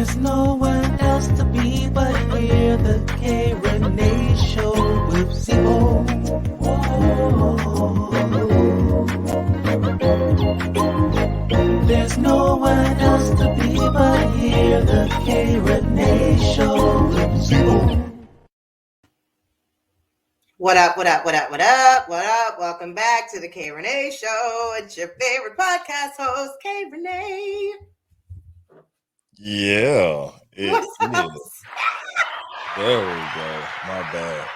There's no one else to be but here, the Rene Show with ZEBO. There's no one else to be but here, the Rene Show with ZEBO. What up, what up, what up, what up, what up? Welcome back to the Rene Show. It's your favorite podcast host, Rene. Yeah, it What's up? is. There we go. My bad.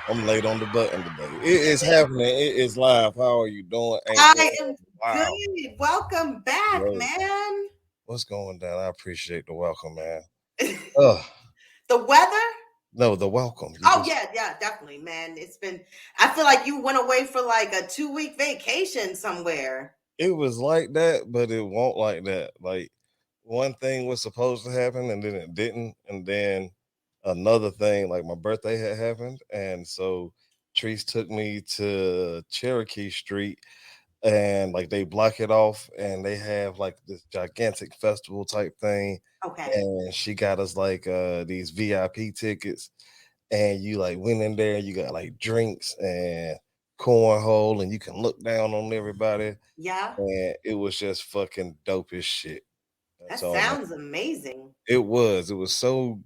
I'm late on the button today. It is happening. It is live. How are you doing? I am Wow. good. Welcome back, Yo. man. What's going down? I appreciate the welcome, man. The weather? No, the welcome. Yeah, definitely, man. I feel like you went away for like a 2-week vacation somewhere. It was like that, but it won't like that. Like one thing was supposed to happen and then it didn't. And then another thing, like my birthday had happened. And so Treese took me to Cherokee Street and like they block it off and they have like this gigantic festival type thing. Okay. And she got us like these VIP tickets, and you like went in there and you got like drinks and cornhole and you can look down on everybody. Yeah. And it was just fucking dope as shit. That sounds amazing. It was so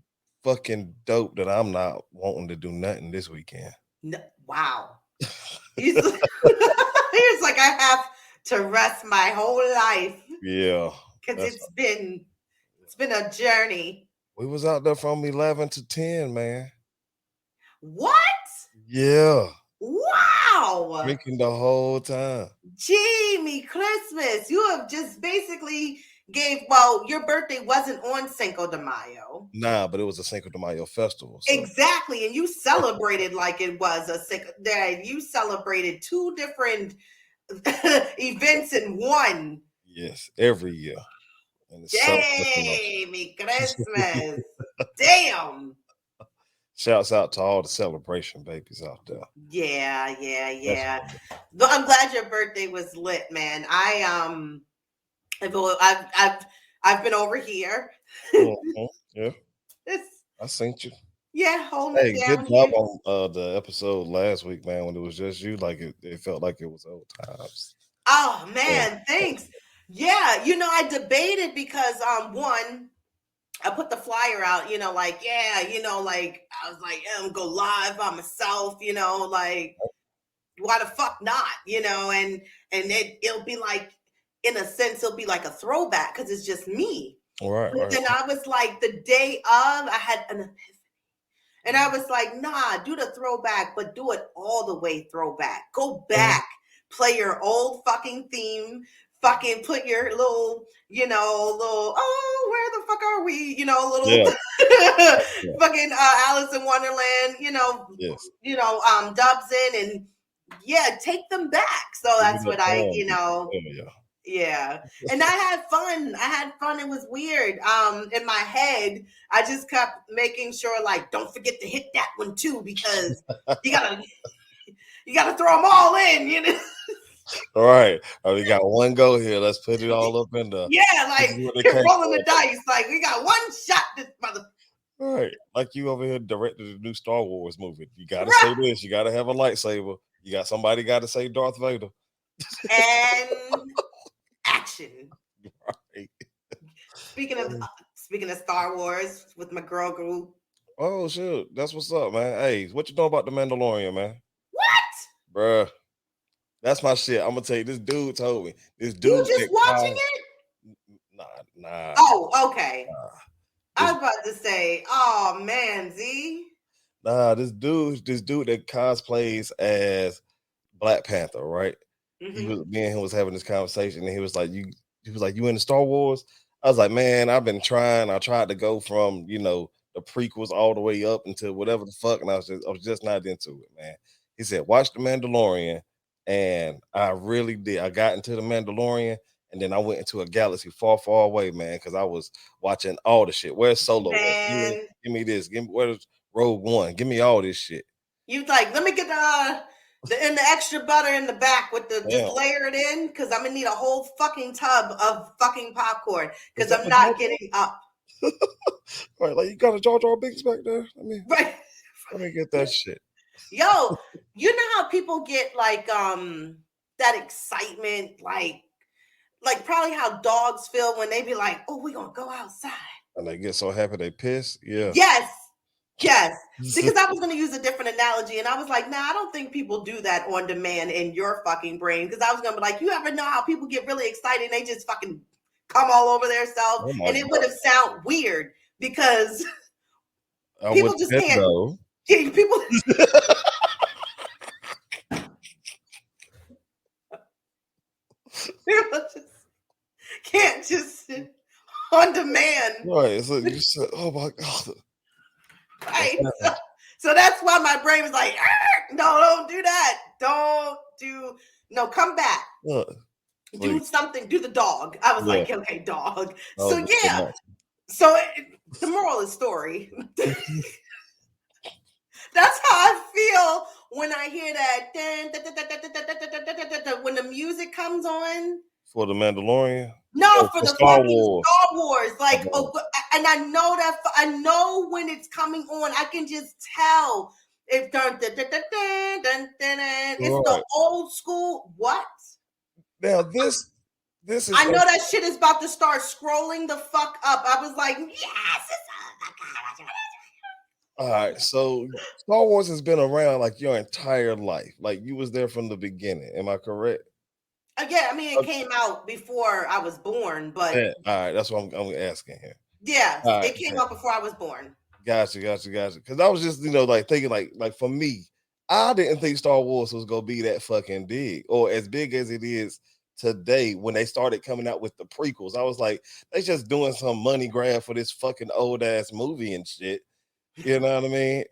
fucking dope that I'm not wanting to do nothing this weekend. No, wow. He's like, I have to rest my whole life. Yeah. Because it's been a journey. We was out there from 11 to 10, man. What? Yeah. Wow. Drinking the whole time. Jimmy Christmas. You have just basically your birthday wasn't on Cinco de Mayo. Nah, but it was a Cinco de Mayo festival. So. Exactly. And you celebrated like it was a Cinco. You celebrated 2 different events in one. Yes, every year. Jamie Christmas. Damn. Shouts out to all the celebration babies out there. Yeah. I'm glad your birthday was lit, man. I've been over here. Mm-hmm. Yeah. I seen you. Yeah, holding it down. Good job on the episode last week, man, when it was just you. Like it felt like it was old times. Oh man, thanks. Yeah, I debated because one, I put the flyer out, I was like, I'm gonna go live by myself, like why the fuck not, and it'll be like, in a sense, it'll be like a throwback because it's just me. Right. Then I was like, the day of, I had an epiphany. And I was like, nah, do the throwback, but do it all the way throwback. Go back, play your old fucking theme, fucking put your little, oh, where the fuck are we? Fucking Alice in Wonderland, dubs in and take them back. So that's what Yeah. And I had fun. It was weird. In my head, I just kept making sure, like, don't forget to hit that one too, because you gotta throw them all in, All right. We got one go here. Let's put it all up in the. Yeah, like you're rolling the dice. Like, we got one shot this mother. All right. Like you over here directed the new Star Wars movie. You gotta say this. You gotta have a lightsaber. You got somebody gotta say Darth Vader. And action. Right. Speaking of Star Wars with my girl group. Oh shit, that's what's up, man. Hey, what you know about the Mandalorian, man? What? Bruh, that's my shit. I'm gonna tell you. This dude told me. This dude. You just watching it? Nah. Oh, okay. I was about to say, oh man, Z. Nah, this dude that cosplays as Black Panther, right? Mm-hmm. Me and him was having this conversation, and he was like, "You into Star Wars?" I was like, "Man, I've been trying. I tried to go from the prequels all the way up until whatever the fuck, and I was just not into it, man." He said, "Watch The Mandalorian," and I really did. I got into The Mandalorian, and then I went into a galaxy far, far away, man, because I was watching all the shit. Where's Solo? Give me this. Where's Rogue One? Give me all this shit. You like, let me get the extra butter in the back with the just layer it in, because I'm gonna need a whole fucking tub of fucking popcorn because I'm not getting up. Right, like you got a Jar Jar Binks back there. Right. Let me get that shit. Yo, you know how people get like that excitement, like probably how dogs feel when they be like, "Oh, we're gonna go outside." And they get so happy they piss. Yeah. Yes. Yes. Because I was going to use a different analogy and I was like, nah, I don't think people do that on demand in your fucking brain. Because I was going to be like, you ever know how people get really excited and they just fucking come all over themselves? Oh my And it God. would have sound weird because I people would just bet can't. though. People just can't just on demand. Right. So you said, oh my God. Right. So that's why my brain was like, no, don't do that. No, come back. Do something, do the dog. I was like, okay, dog. So yeah. So the moral of the story. That's how I feel when I hear that when the music comes on. For the Mandalorian? No, for the Star fucking Wars. Star Wars. Like, and I know that I know when it's coming on. I can just tell. It's the old school. What? Now this is. I know that shit is about to start scrolling the fuck up. I was like, yes. All right, so Star Wars has been around like your entire life. Like you was there from the beginning. Am I correct? Yeah, I mean, it came out before I was born, but all right, that's what I'm asking here. Yeah, it came out before I was born. Gotcha. Because I was just, like thinking, like for me, I didn't think Star Wars was gonna be that fucking big or as big as it is today. When they started coming out with the prequels, I was like, they just doing some money grab for this fucking old ass movie and shit. You know what I mean?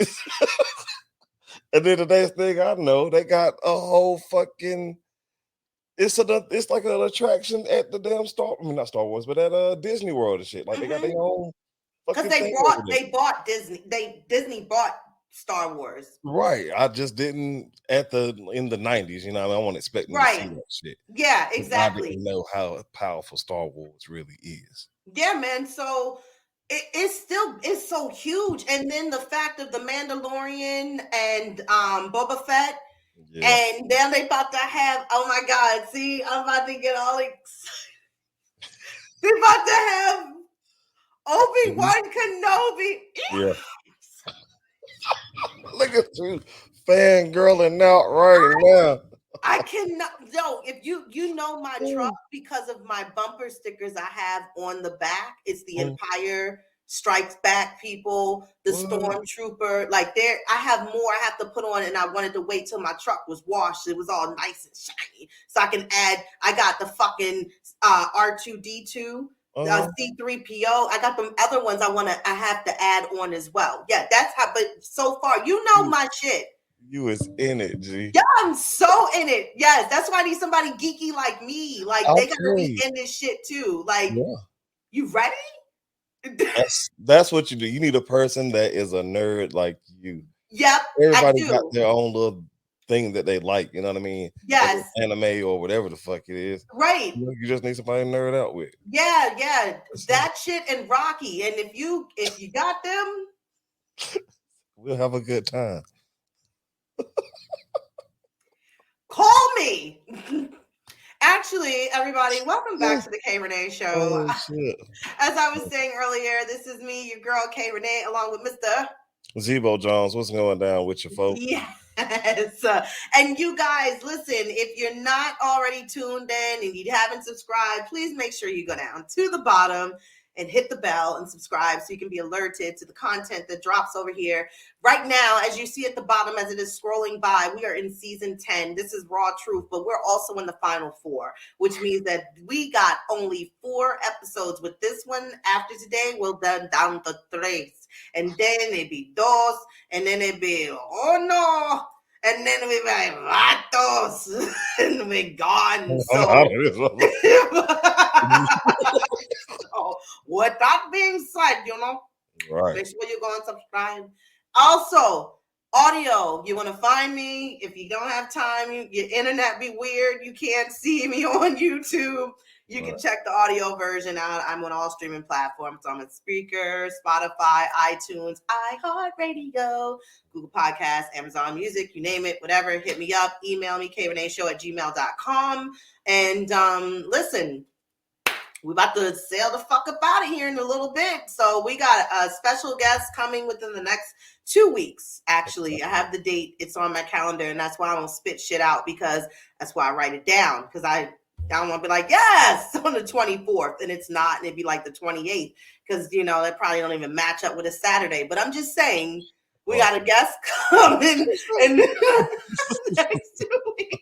And then the next thing I know, they got a whole fucking. It's like an attraction at the damn not Star Wars, but at Disney World and shit. Like they got their own. Because they bought Disney. Disney bought Star Wars. Right. I just didn't in the 90s, I wasn't expecting to see that shit. Yeah, exactly. I didn't know how powerful Star Wars really is. Yeah, man. So it's so huge. And then the fact of the Mandalorian and Boba Fett. Yeah. And then they about to have, oh my God, see, I'm about to get all excited. They're about to have Obi-Wan Kenobi. Yeah. Look at you fangirling out right now. I cannot. No, if you know my truck because of my bumper stickers I have on the back. It's the Empire Strikes Back people, the Stormtrooper. Like I have more I have to put on, and I wanted to wait till my truck was washed. It was all nice and shiny, so I can add. I got the fucking R2D2. C3PO. I got the other ones I have to add on as well. Yeah, that's how. But so far, my shit. You is in it, G. Yeah, I'm so in it. Yes, that's why I need somebody geeky like me. Like they gotta be in this shit too. Like, you ready? That's what you do. You need a person that is a nerd like you. Yep. Everybody got their own little thing that they like, you know what I mean? Yes. Like anime or whatever the fuck it is. Right. You just need somebody to nerd out with. Yeah. That shit and Rocky. And if you got them, we'll have a good time. Call me. Actually, everybody, welcome back to the K Rene Show. As I was saying earlier, this is me, your girl K Rene, along with Mr. ZEBO Jones. What's going down with you folks? Yes. And you guys, listen, if you're not already tuned in and you haven't subscribed, please make sure you go down to the bottom and hit the bell and subscribe so you can be alerted to the content that drops over here. Right now, as you see at the bottom, as it is scrolling by, we are in season 10. This is Raw Truth, but we're also in the final 4, which means that we got only 4 episodes. With this one, after today, we'll down to 3. And then it be 2, and then it be, oh no, and then we be like, vatos, and we're gone. So, with that being said, right. Make sure you go and subscribe. Also, Audio, you want to find me. If you don't have time, your internet be weird, you can't see me on YouTube, you can check the audio version out. I'm on all streaming platforms. I'm on Spreaker, Spotify, iTunes, iHeartRadio, Google Podcasts, Amazon Music, you name it, whatever. Hit me up, email me, kreneshow@gmail.com. And listen, we about to sail the fuck up out of here in a little bit. So we got a special guest coming within the next 2 weeks. Actually, I have the date. It's on my calendar, and that's why I don't spit shit out, because that's why I write it down. Because I don't want to be like, yes, on the 24th, and it's not, and it'd be like the 28th. Because, they probably don't even match up with a Saturday. But I'm just saying, we got a guest coming in the next 2 weeks.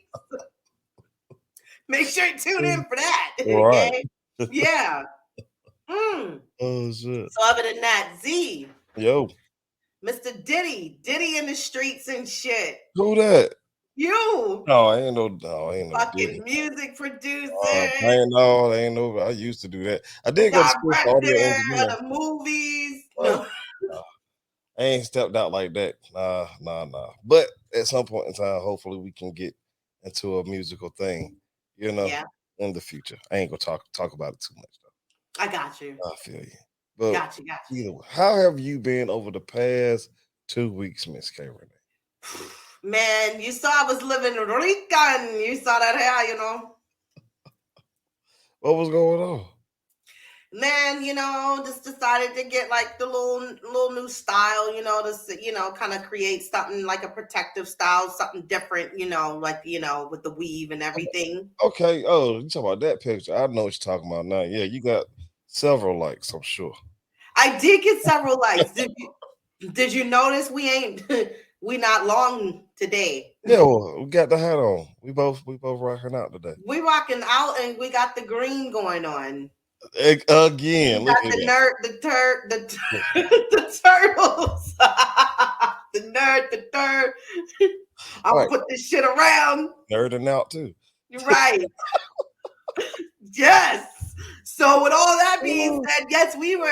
Make sure you tune in for that. All right. Okay? Yeah. Oh shit. So other than that, Z. Yo. Mr. Diddy in the streets and shit. Who that? You. No, ain't no fucking Diddy. Music producer. Ain't no. I used to do that. I did go to school for audio engineering. The movies. No. I ain't stepped out like that. Nah. But at some point in time, hopefully we can get into a musical thing. In the future. I ain't gonna talk about it too much though. I got you. I feel you. But got you. Either way, how have you been over the past 2 weeks, Miss K. Rene? Man, you saw I was living Rican. You saw that hair, What was going on? Man, just decided to get like the little new style, to kind of create something like a protective style, something different, like with the weave and everything. Okay. Oh, you talking about that picture? I know what you're talking about now. Yeah, you got several likes, I'm sure. I did get several likes. Did you notice we not long today? Yeah, well, we got the hat on. We both rocking out today. We rocking out, and we got the green going on. Again, look at that. The turtles. the turd. I'm gonna put this shit around. Nerding out too. You're right. Yes. So with all that being said, yes, we were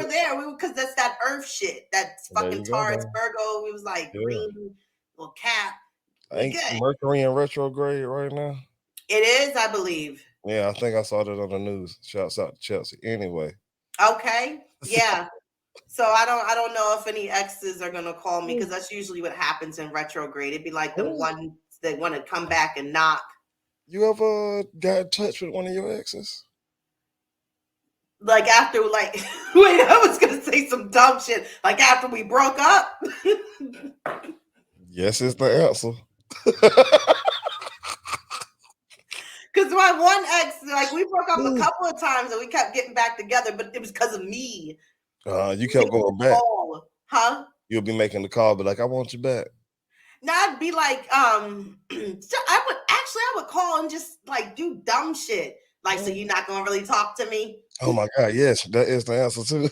there. Because that's that Earth shit. That fucking Taurus Virgo. We was like green little cap. Ain't Mercury in retrograde right now? It is, I believe. Yeah, I think I saw that on the news. Shouts out to Chelsea. Anyway. Okay. Yeah. So I don't know if any exes are gonna call me, because that's usually what happens in retrograde. It'd be like the ones that want to come back and knock. You ever got in touch with one of your exes? Like after, wait, I was gonna say some dumb shit. Like after we broke up. Yes, is the answer. Because my one ex, we broke up a couple of times and we kept getting back together, but it was because of me. You kept going back. Huh? You'll be making the call, but like, I want you back. No, I'd be like, I would call and just like do dumb shit. Like, so you're not gonna really talk to me? Oh my God, yes, that is the answer too.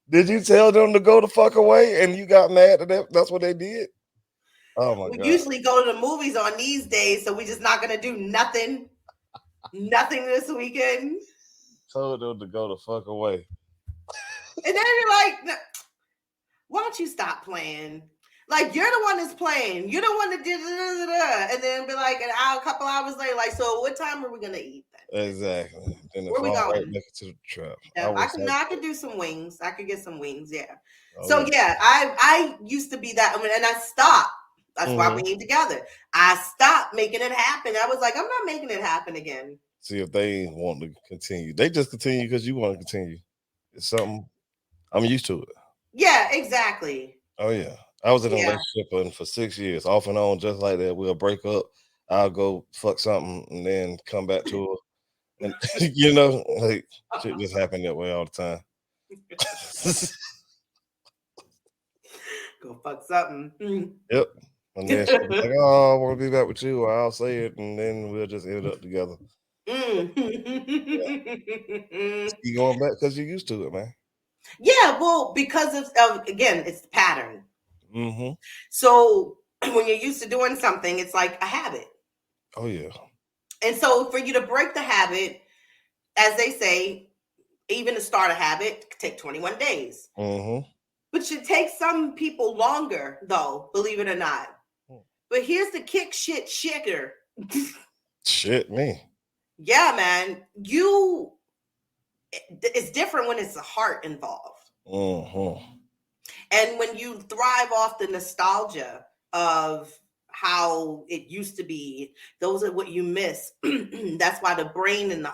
Did you tell them to go the fuck away and you got mad at them? That's what they did? Oh my God. We usually go to the movies on these days, so we're just not gonna do nothing. Nothing this weekend. Told them to go the fuck away. And then you're like, why don't you stop playing? Like, you're the one that's playing. You're the one that did and then be like a couple hours later, like, so what time are we gonna eat then? Exactly. Then where we going? Right back into the trap. Yeah, I could do some wings. I could get some wings, yeah. So yeah, I used to be that, and I stopped. That's why we ain't together. I stopped making it happen. I was like, I'm not making it happen again. See if they want to continue. They just continue because you want to continue. It's something I'm used to it. Yeah, exactly. Oh yeah. I was in a relationship for 6 years, off and on, just like that. We'll break up. I'll go fuck something and then come back to her. And like shit just happened that way all the time. Go fuck something. Yep. And then she'll be like, oh, I want to be back with you. Or I'll say it, and then we'll just end up together. Yeah. You going back because you're used to it, man. Yeah, well, because of again, it's the pattern. Mm-hmm. So when you're used to doing something, it's like a habit. Oh yeah. And so for you to break the habit, as they say, even to start a habit, it could take 21 days. Mm-hmm. But should take some people longer, though, believe it or not. But here's the kick shit shitter. Shit, me. Yeah, man. It's different when it's a heart involved. And when you thrive off the nostalgia of how it used to be, those are what you miss. That's why the brain and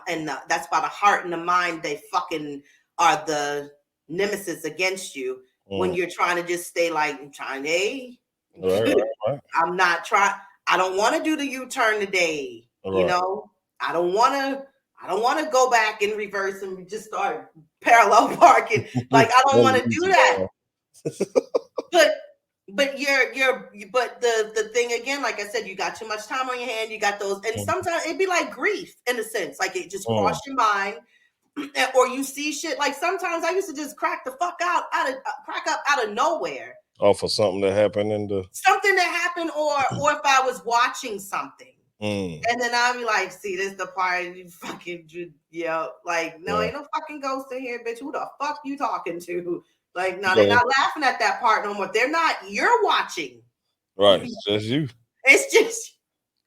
that's why the heart and the mind, they fucking are the nemesis against you when you're trying to just stay like, I'm trying to, Right. I'm not trying, I don't want to do the U-turn today. Right. You know, I don't want to go back in reverse and just start parallel parking. Like, I don't want to do that. But the thing again, like I said, you got too much time on your hand. You got those, and sometimes it'd be like grief in a sense, like it just crossed your mind, or you see shit. Like sometimes I used to just crack the fuck up out of nowhere. Oh, for something that happened or if I was watching something. And then I'll be like, see, this the part you fucking, like, no, ain't no fucking ghost in here, bitch. Who the fuck you talking to? Like, no, they're not laughing at that part no more. They're not. You're watching. Right. It's just you. It's just.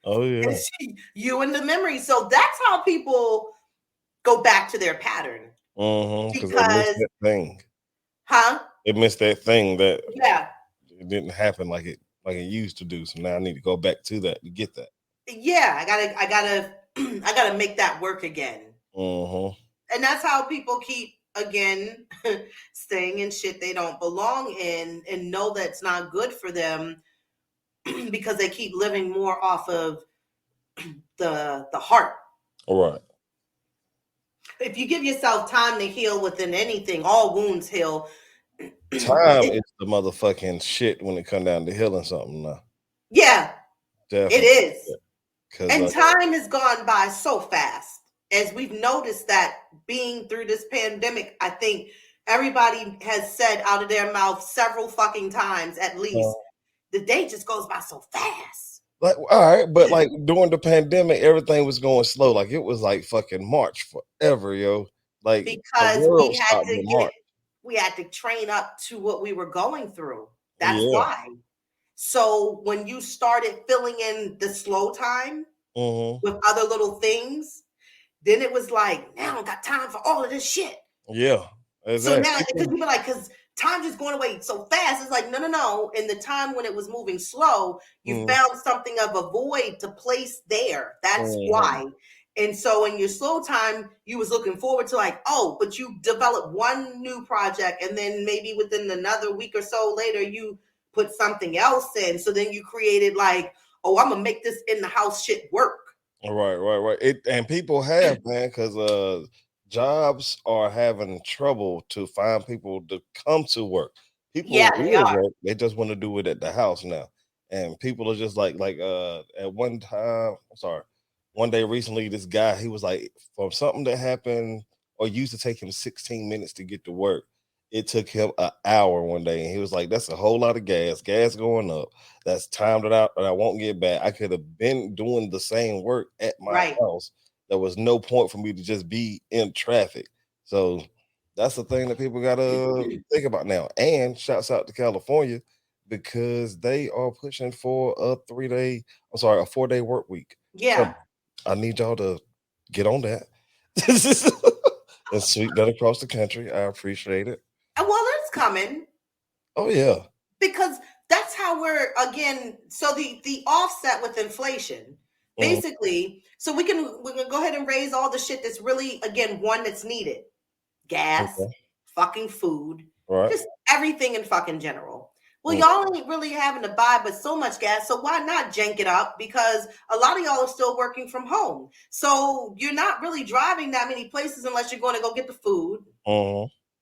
Oh, yeah. It's you and the memory. So that's how people go back to their pattern. Because they missed that thing. Huh? It missed that thing that it didn't happen like it used to do. So now I need to go back to that to get that. Yeah, I gotta make that work again. And that's how people keep again staying in shit they don't belong in and know that's not good for them because they keep living more off of the heart. All right. If you give yourself time to heal within anything, all wounds heal. Time is the motherfucking shit when it comes down to healing something now. Yeah, definitely. It is. And time has gone by so fast. As we've noticed that being through this pandemic, I think everybody has said out of their mouth several fucking times at least, the day just goes by so fast. Like, all right, but like during the pandemic, everything was going slow. Like it was like fucking March forever, yo. Like because we had to train up to what we were going through. That's why. So when you started filling in the slow time with other little things, then it was like, now I don't got time for all of this shit. Yeah. Exactly. So now, because people like, because time just going away so fast. It's like, no. In the time when it was moving slow, you found something of a void to place there. That's why. And so in your slow time, you was looking forward to like, but you developed one new project. And then maybe within another week or so later, you put something else in. So then you created like, I'm going to make this in the house shit work. Right. And people have, man, because jobs are having trouble to find people to come to work. People work, they just want to do it at the house now. And people are just like at one time, one day recently, this guy, he was like, from something that happened or used to take him 16 minutes to get to work, it took him an hour one day. And he was like, that's a whole lot of gas going up. That's time that I won't get back. I could have been doing the same work at my house. There was no point for me to just be in traffic. So that's the thing that people got to think about now. And shouts out to California because they are pushing for a 4-day work week. Yeah. So I need y'all to get on that and sweep that across the country. I appreciate it. Well, it's coming. Oh, yeah. Because that's how we're, again, so the offset with inflation, basically, so we're gonna go ahead and raise all the shit that's really, again, one that's needed. Gas, fucking food, just everything in fucking general. Well, y'all ain't really having to buy but so much gas, so why not jank it up? Because a lot of y'all are still working from home. So you're not really driving that many places unless you're going to go get the food.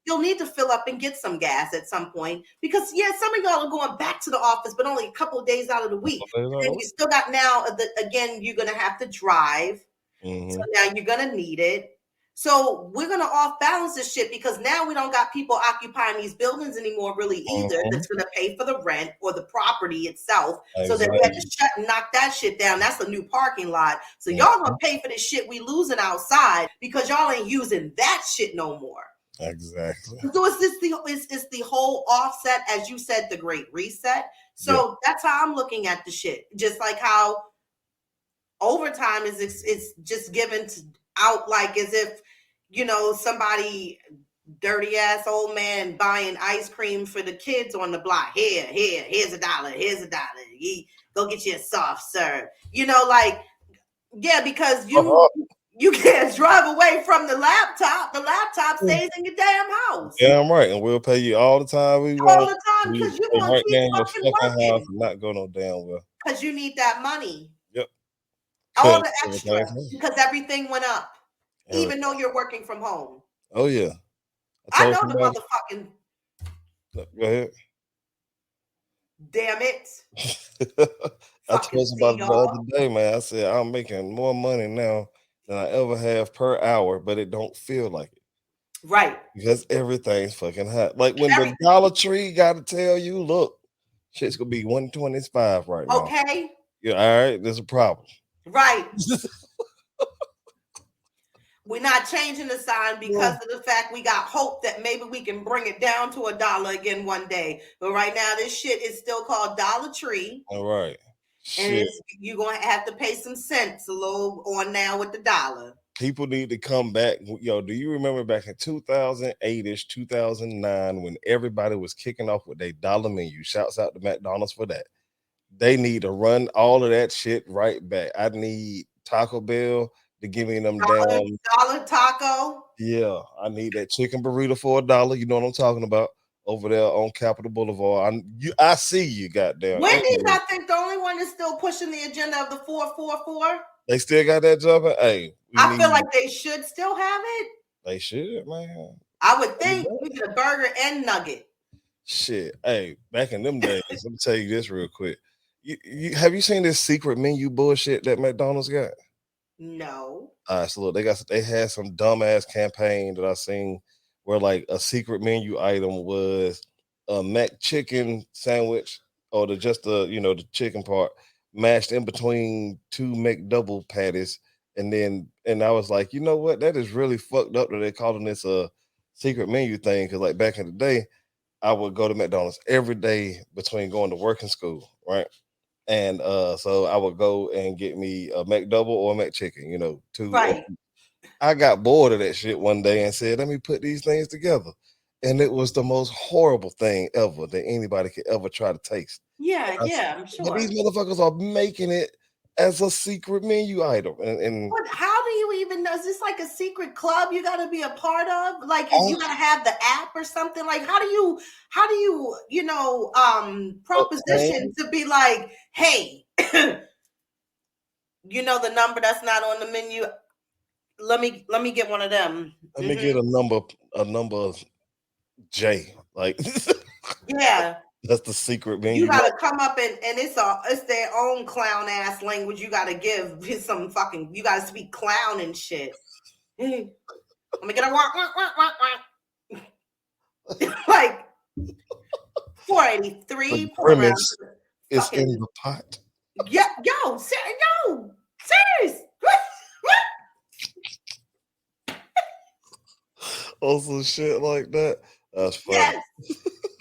You'll need to fill up and get some gas at some point because, some of y'all are going back to the office, but only a couple of days out of the week. And you still got now, again, you're going to have to drive. So now you're going to need it. So we're going to off balance this shit because now we don't got people occupying these buildings anymore really either that's going to pay for the rent or the property itself. So that we have to shut and knock that shit down. That's a new parking lot. So y'all going to pay for this shit we losing outside because y'all ain't using that shit no more. Exactly. So it's the whole offset, as you said, the great reset. So that's how I'm looking at the shit. Just like how overtime is just given out like as if, you know, somebody dirty ass old man buying ice cream for the kids on the block. Here's $1. Here's $1. Go get you a soft serve. You know, like, yeah, because you can't drive away from the laptop. The laptop stays in your damn house. Damn right, and we'll pay you all the time we All want. the time, We because you're stay gonna right keep there in your fucking fucking house working. and not go no damn well. Because you need that money. Yep. All the extra, because everything went up. Everything. Even though you're working from home. Oh yeah. I know the motherfucking. Go ahead. Damn it. I told somebody the other day, man. I said I'm making more money now than I ever have per hour, but it don't feel like it. Right. Because everything's fucking hot. Like when the Dollar Tree got to tell you, look, shit's gonna be $125 right now. Okay. Yeah, all right, there's a problem. Right. We're not changing the sign because of the fact we got hope that maybe we can bring it down to $1 again one day. But right now, this shit is still called Dollar Tree. All right. And you're going to have to pay some cents a little on now with the dollar. People need to come back. Yo, do you remember back in 2008-ish, 2009, when everybody was kicking off with their dollar menu? Shouts out to McDonald's for that. They need to run all of that shit right back. I need Taco Bell to give me them dollar taco. Yeah, I need that chicken burrito for $1. You know what I'm talking about? Over there on Capitol Boulevard. I see you, goddamn. Wendy's, I think, the only one that's still pushing the agenda of the 4-4-4. They still got that jumping. Hey, I feel like they should still have it. They should, man. I would think we get a burger and nugget. Shit. Hey, back in them days, let me tell you this real quick. Have you seen this secret menu bullshit that McDonald's got? No. All right, so look, they had some dumbass campaign that I seen where like a secret menu item was a Mac chicken sandwich or the chicken part mashed in between two McDouble patties. And I was like, you know what? That is really fucked up that they're calling this a secret menu thing. Cause like back in the day, I would go to McDonald's every day between going to work and school, right? And so I would go and get me a McDouble or a McChicken, two. Right. I got bored of that shit one day and said, let me put these things together. And it was the most horrible thing ever that anybody could ever try to taste. Yeah, I'm sure. But these motherfuckers are making it as a secret menu item. And but how do you even know? Is this like a secret club you got to be a part of? Like, you got to have the app or something? Like, how do you proposition to be like, hey, the number that's not on the menu. Let me get one of them. Let me get a number J. Like, yeah. That's the secret menu. You gotta come up and it's their own clown ass language. You gotta give some fucking. You gotta speak clown and shit. Let me get a like 483. Premise is in the pot. Yeah, serious. Also, shit like that. That's funny.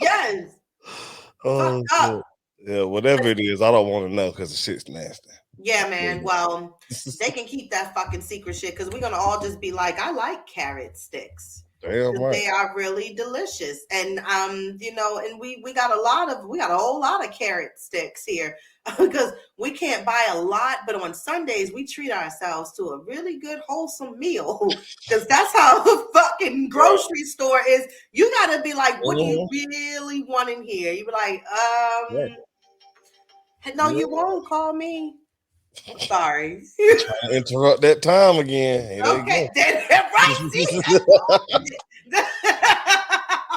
Yes. Oh, yeah, whatever it is, I don't want to know because the shit's nasty. Yeah, man. Well, they can keep that fucking secret shit because we're gonna all just be like, I like carrot sticks. Damn right. They are really delicious, and and we got a whole lot of carrot sticks here because we can't buy a lot, but on Sundays we treat ourselves to a really good wholesome meal because that's how the fucking grocery store is. You gotta be like, what do you really want in here? You be like, no, you won't call me. Sorry. Trying to interrupt that time again. Hey, okay, right.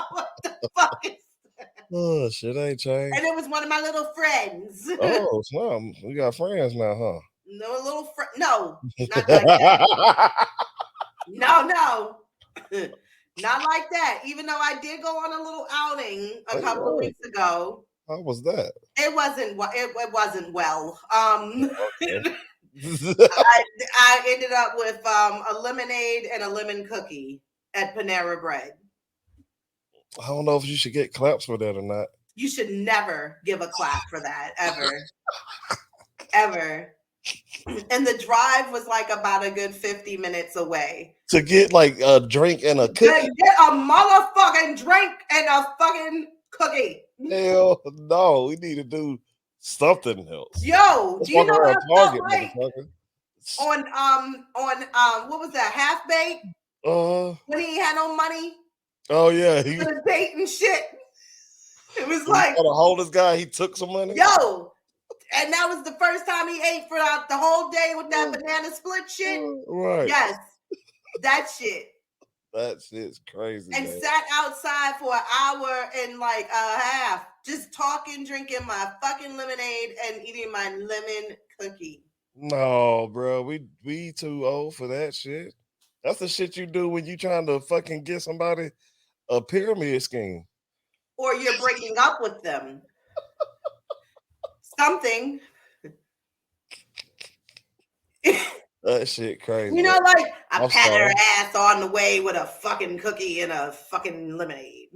What the fuck is that? Oh, shit ain't changed. And it was one of my little friends. Oh, so we got friends now, huh? No, little friend. No, not like that. No. Not like that. Even though I did go on a little outing a couple of weeks ago. How was that? It wasn't well. Okay. I ended up with a lemonade and a lemon cookie at Panera Bread. I don't know if you should get claps for that or not. You should never give a clap for that, ever. Ever. And the drive was like about a good 50 minutes away. To get like a drink and a To cookie? get a motherfucking drink and a fucking cookie. Hell no, we need to do something else. Yo, Let's do you walk know what around I felt Target, like motherfucker. on what was that, Half Baked? When he had no money Oh yeah, he for the date and shit. It was he like, got a homeless guy. He took some money. yo, and that was the first time he ate for the whole day with that banana split shit. Right. Yes, that shit. That shit's crazy. And man. sat outside for an hour and like a half, just talking, drinking my fucking lemonade and eating my lemon cookie. No, bro, we too old for that shit. That's the shit you do when you trying to fucking get somebody a pyramid scheme. Or you're breaking up with them. Something. That shit crazy. You know, like I I'm pat her sorry. ass on the way with a fucking cookie and a fucking lemonade.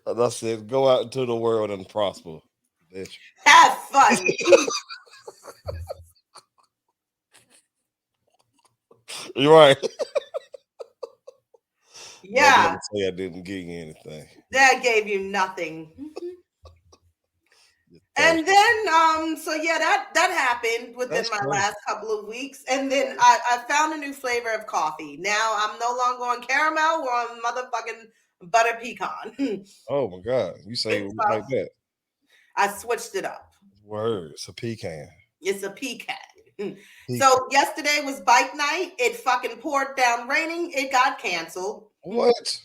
That's it. Go out into the world and prosper, bitch. Have fun. You're right. Yeah. Say I didn't give you anything. That gave you nothing. And then, so yeah, that happened within my last couple of weeks. And then I found a new flavor of coffee. Now I'm no longer on caramel. We're on motherfucking butter pecan. Oh my God. You say it like that. I switched it up. Word. It's a pecan. It's a pecan. So yesterday was bike night. It fucking poured down raining. It got canceled. What?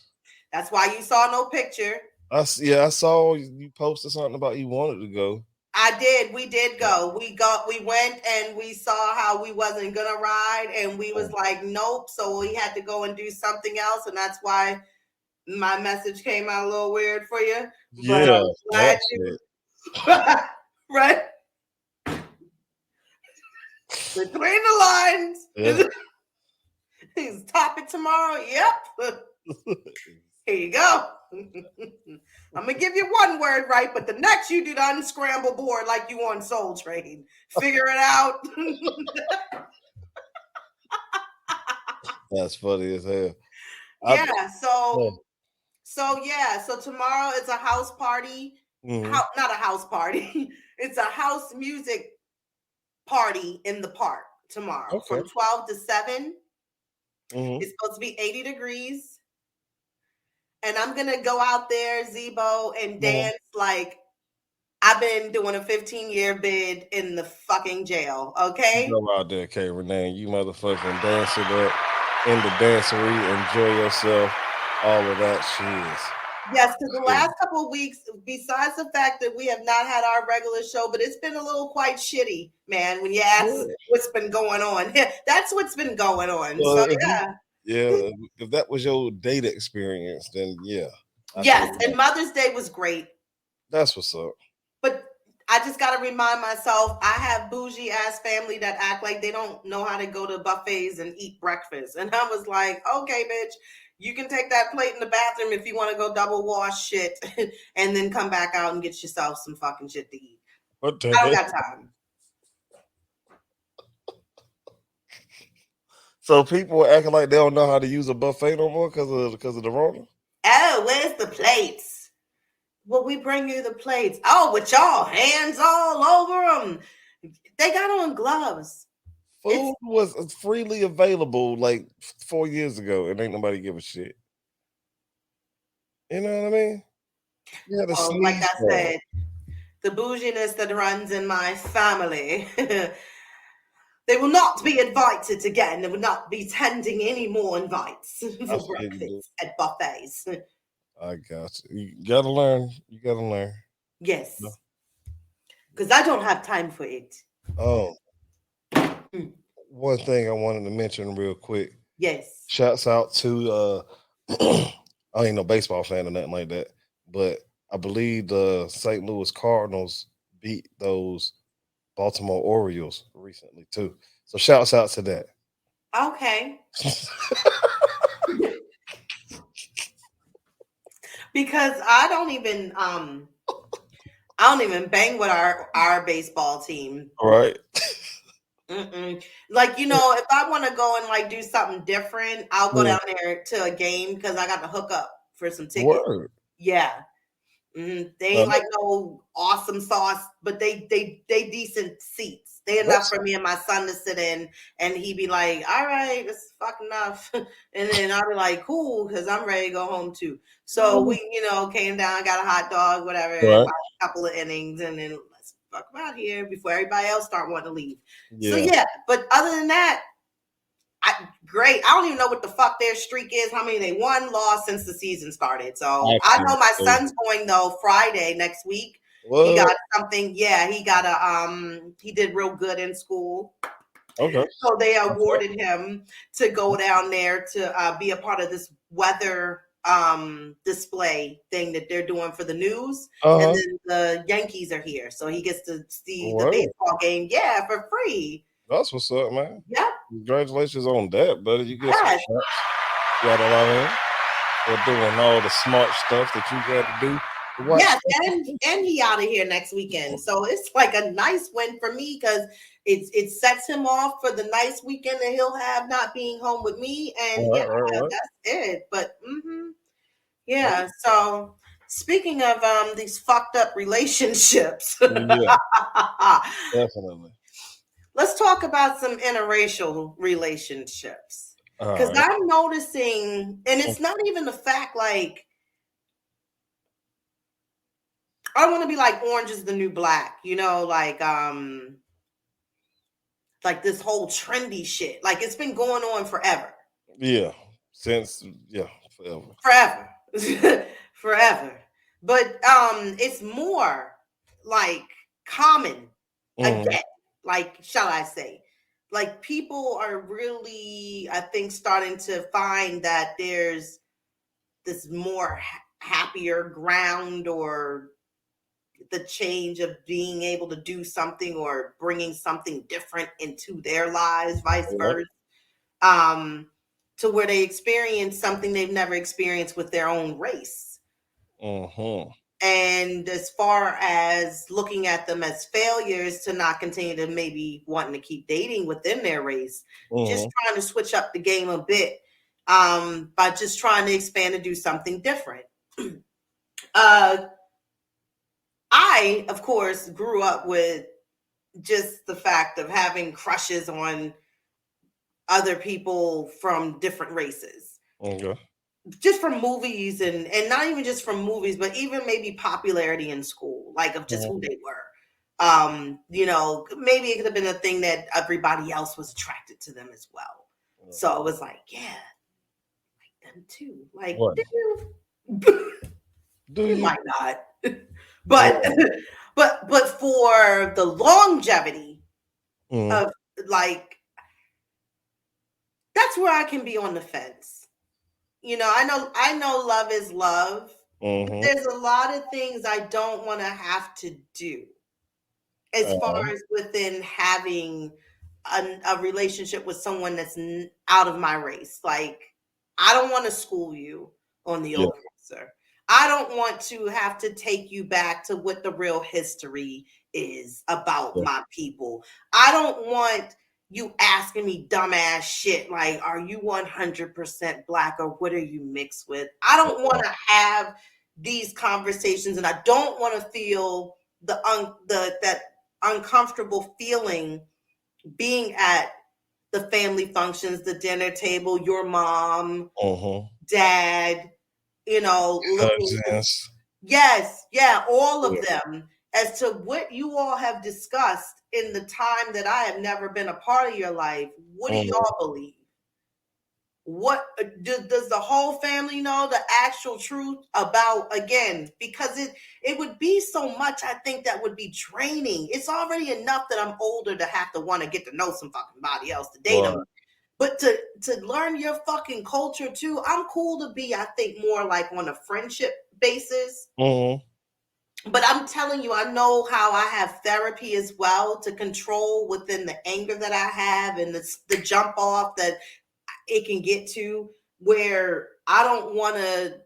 That's why you saw no picture. I saw you posted something about you wanted to go. I did. We did go. We went and we saw how we wasn't gonna ride, and we was like, nope. So we had to go and do something else, and that's why my message came out a little weird for you. Yeah, but I'm glad you right between the lines. Yeah. He's topic tomorrow. Yep. Here you go. I'm gonna give you one word right, but the next you do the unscramble board like you on Soul Train. Figure it out. That's funny as hell. Yeah. So tomorrow it's a house party. Mm-hmm. Not a house party. It's a house music party in the park tomorrow from 12 to 7. Mm-hmm. It's supposed to be 80 degrees. And I'm going to go out there, ZEBO, and dance like I've been doing a 15-year bid in the fucking jail, okay? Go out there, K. Rene. You motherfucking dance it up in the dancery. Enjoy yourself. All of that shit. Yes, because the last couple of weeks, besides the fact that we have not had our regular show, but it's been a little quite shitty, man, when you ask what's been going on. That's what's been going on. Well, So, yeah. Yeah, if that was your data experience, then yeah. Yes, and Mother's Day was great. That's what's up. But I just got to remind myself, I have bougie ass family that act like they don't know how to go to buffets and eat breakfast. And I was like, okay, bitch, you can take that plate in the bathroom if you want to go double wash shit and then come back out and get yourself some fucking shit to eat. I don't got time. So people are acting like they don't know how to use a buffet no more because of the Rona? Oh, where's the plates? Well, we bring you the plates. Oh, with y'all hands all over them. They got on gloves. Food was freely available like 4 years ago, and ain't nobody give a shit. You know what I mean? Yeah, like I said, the bouginess that runs in my family. They will not be invited again. They will not be sending any more invites for breakfast at buffets. I got you. You gotta learn. You gotta learn. Yes. Because I don't have time for it. Oh. One thing I wanted to mention real quick. Yes. Shouts out to I ain't no baseball fan or nothing like that, but I believe the St. Louis Cardinals beat those Baltimore Orioles recently too. So shouts out to that. Okay. because I don't even bang with our baseball team. Right. Mm-mm. Like, you know, if I want to go and like do something different, I'll go down there to a game because I got to hook up for some tickets. Word. Yeah. They ain't like no awesome sauce, but they decent seats. They enough for me and my son to sit in, and he'd be like, "All right, that's fucking enough," and then I'd be like, "Cool," because I'm ready to go home too. So we, you know, came down, got a hot dog, whatever, watched a couple of innings, and then let's fuck out here before everybody else start wanting to leave. Yeah. So yeah, but other than that, great. I don't even know what the fuck their streak is, how many they won, lost since the season started. So I know my son's going though Friday next week. What? He got something. Yeah, he got he did real good in school. Okay. So they awarded him to go down there to be a part of this weather display thing that they're doing for the news. And then the Yankees are here. So he gets to see the baseball game, for free. That's what's up, man. Yeah. Congratulations on that, buddy. You get some shots. You got a lot of doing all the smart stuff that you got to do. Yes, and he out of here next weekend. So it's like a nice win for me because it sets him off for the nice weekend that he'll have not being home with me. And that's it. But yeah. So speaking of these fucked up relationships, yeah, definitely. Let's talk about some interracial relationships. Because I'm noticing, and it's not even the fact like I want to be like orange is the new black, you know, like this whole trendy shit. Like it's been going on forever. Yeah. Forever. Forever. But it's more like common again. Like, shall I say, like people are really, I think, starting to find that there's this more happier ground or the change of being able to do something or bringing something different into their lives, vice versa, to where they experience something they've never experienced with their own race. And as far as looking at them as failures to not continue to maybe wanting to keep dating within their race, just trying to switch up the game a bit by just trying to expand and do something different. I, of course, grew up with just the fact of having crushes on other people from different races. Okay. Just from movies and not even just from movies, but even maybe popularity in school, like of just who they were. You know, maybe it could have been a thing that everybody else was attracted to them as well. So it was like, yeah, like them too. Like, do you might not. But for the longevity of like, that's where I can be on the fence. You know, I know love is love. But there's a lot of things I don't want to have to do as far as within having a relationship with someone that's out of my race. Like, I don't want to school you on the old answer. I don't want to have to take you back to what the real history is about my people. I don't want you asking me dumbass shit like, are you 100% black or what are you mixed with? I don't want to have these conversations, and I don't want to feel that uncomfortable feeling being at the family functions, the dinner table, your mom, dad, you know, cousins. Yes, all of them, as to what you all have discussed in the time that I have never been a part of your life. What do y'all believe? What does the whole family know the actual truth about? Again, because it would be so much, I think, that would be draining. It's already enough that I'm older to have to want to get to know some fucking body else to date them. But to learn your fucking culture too, I'm cool to be, I think, more like on a friendship basis. But I'm telling you, I know how I have therapy as well to control within the anger that I have and the jump off that it can get to, where I don't want to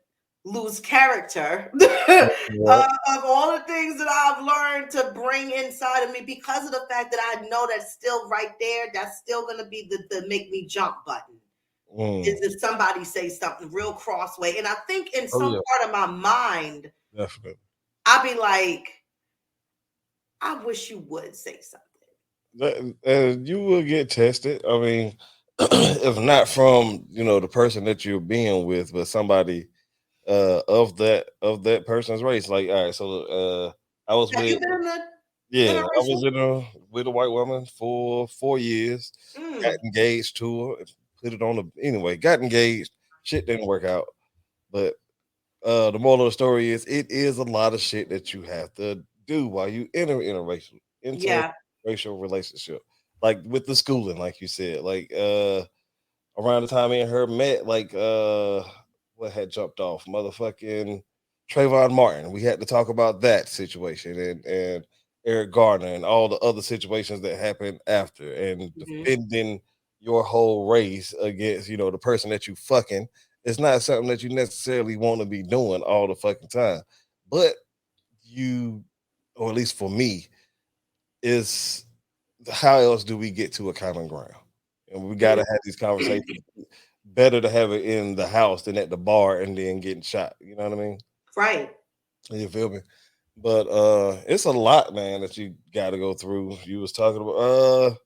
lose character Right. of all the things that I've learned to bring inside of me because of the fact that I know that's still right there. That's still going to be the make me jump button. Is if somebody says something real crossway. And I think in some part of my mind, Definitely. I'll be like, I wish you would say something. You will get tested. I mean, if not from the person that you're being with, but somebody of that person's race. Like, all right, so I was Have with you been in the yeah, I interracial? was with a white woman for 4 years. Got Mm, engaged to her. Put it on the anyway. Got engaged. Shit didn't work out. But the moral of the story is, it is a lot of shit that you have to do while you enter yeah. interracial relationship. Like with the schooling, like you said, like around the time me and her met, like what had jumped off? Motherfucking Trayvon Martin. We had to talk about that situation, and Eric Gardner and all the other situations that happened after, and Mhm. defending your whole race against the person that you fucking. It's not something that you necessarily want to be doing all the fucking time, but you, or at least for me, is how else do we get to a common ground? And we got to have these conversations. Better to have it in the house than at the bar and then getting shot. You know what I mean? Right. You feel me? But it's a lot, man, that you got to go through. You was talking about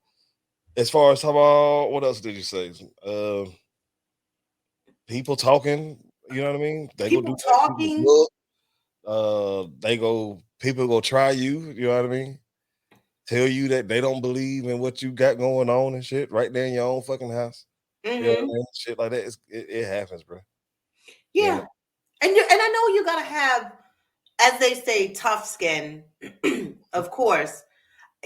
as far as how about what else did you say? People talking. You know what I mean? They go do People that. People talking. look. People go try you. You know what I mean? Tell you that they don't believe in what you got going on and shit right there in your own fucking house. You know what I Hmm. mean? Shit like that. It happens, bro. You Yeah. And I know you gotta have, as they say, tough skin. Of course,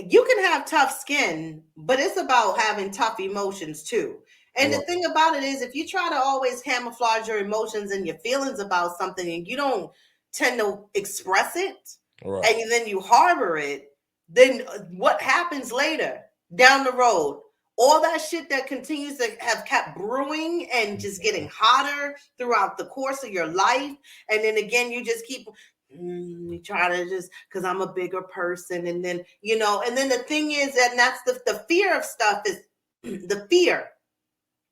you can have tough skin, but it's about having tough emotions too. And the know? thing about it is, if you try to always camouflage your emotions and your feelings about something and you don't tend to express it, Right. and then you harbor it, then what happens later down the road? All that shit that continues to have kept brewing and just getting hotter throughout the course of your life. And then again, you just keep you try to just because I'm a bigger person, and then and then the thing is that that's the fear of stuff is the fear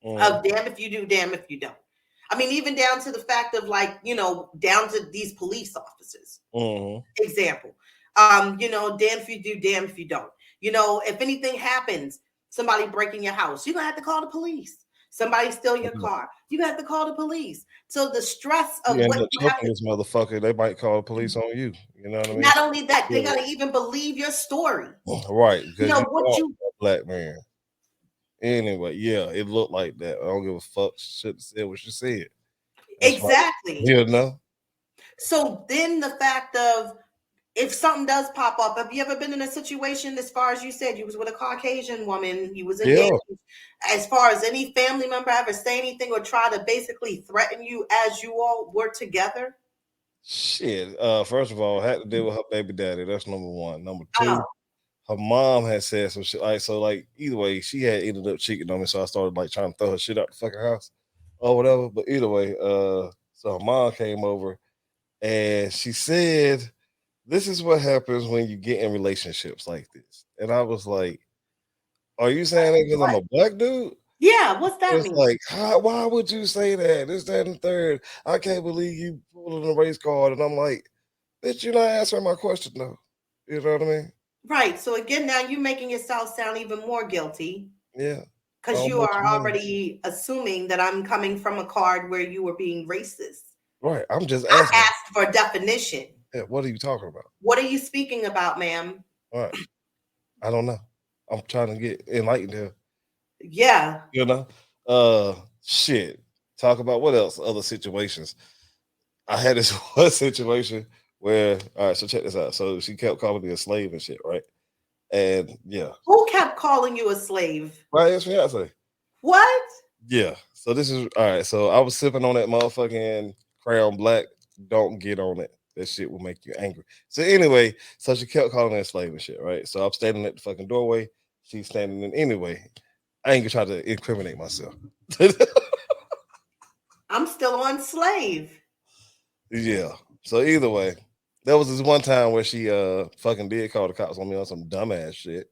Mm, of damn if you do, damn if you don't. I mean, even down to the fact of like, down to these police officers. mhm. Example. Damn if you do, damn if you don't. If anything happens, somebody breaking your house, you're gonna have to call the police. Somebody steal your Mhm. car, you have to call the police. So the stress You of end what up you have choking to, this motherfucker, they might call the police on you. You know what I mean? not only that, they Yeah. gotta even believe your story. Right, because you What are you a black man. Anyway, yeah, it looked like that. I don't give a fuck. Should have said what she said. That's right. exactly. You know? So then the fact of, if something does pop up, have you ever been in a situation, as far as you said, you was with a Caucasian woman, you was engaged, Yeah. as far as any family member ever say anything or try to basically threaten you as you all were together? Shit. First of all, I had to deal with her baby daddy. That's number one. Number Oh, two, her mom had said some shit. Like, so like either way, she had ended up cheating on me. So I started like trying to throw her shit out the fucking house or whatever. But either way, so her mom came over and she said, "This is what happens when you get in relationships like this." And I was like, "Are you saying that because I'm what? a black dude?" Yeah, what's that It's mean? like, why would you say that? This, that, and the third. I can't believe you pulling a race card. And I'm like, bitch, you're not answering my question though. You know what I mean? Right. So again, now you're making yourself sound even more guilty Yeah. because you Almost are more. already assuming that I'm coming from a card where you were being racist. Right. I'm just I asking. asked for a definition. Yeah, what are you talking about? What are you speaking about, ma'am? All right. I don't know. I'm trying to get enlightened here. Yeah. You know? Shit. Talk about what else? Other situations. I had this one situation where, all right, so check this out. So she kept calling me a slave and shit, right? And yeah, Who kept calling you a slave? my ex fiance. What? Yeah. So this is all right. So I was sipping on that motherfucking Crown Black. Don't get on it. That shit will make you angry. So anyway, so she kept calling me a slave and shit, right? So I'm standing at the fucking doorway. She's standing in anyway. I ain't gonna try to incriminate myself. I'm still on slave. Yeah. So either way, there was this one time where she fucking did call the cops on me on some dumbass shit.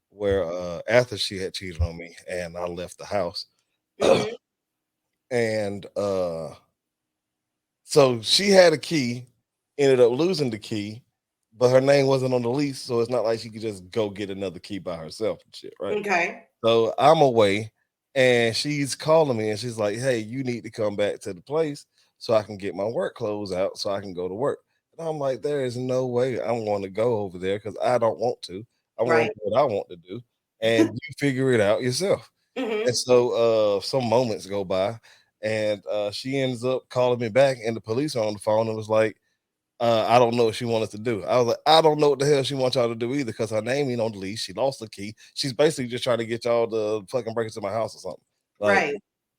Where after she had cheated on me and I left the house, Mhm. and so she had a key, ended up losing the key, but her name wasn't on the lease, so it's not like she could just go get another key by herself and shit, right? Okay. So I'm away, and she's calling me, and she's like, "Hey, you need to come back to the place so I can get my work clothes out, so I can go to work." And I'm like, "There is no way I'm going to go over there because I don't want to. I want Right. to do what I want to do, and you figure it out yourself." And Mhm. so some moments go by, and she ends up calling me back, and the police are on the phone and was like, I don't know what she wants us to do. I was like, I don't know what the hell she wants y'all to do either, because her name ain't on the lease. She lost the key. She's basically just trying to get y'all to fucking break into my house or something. Like Right.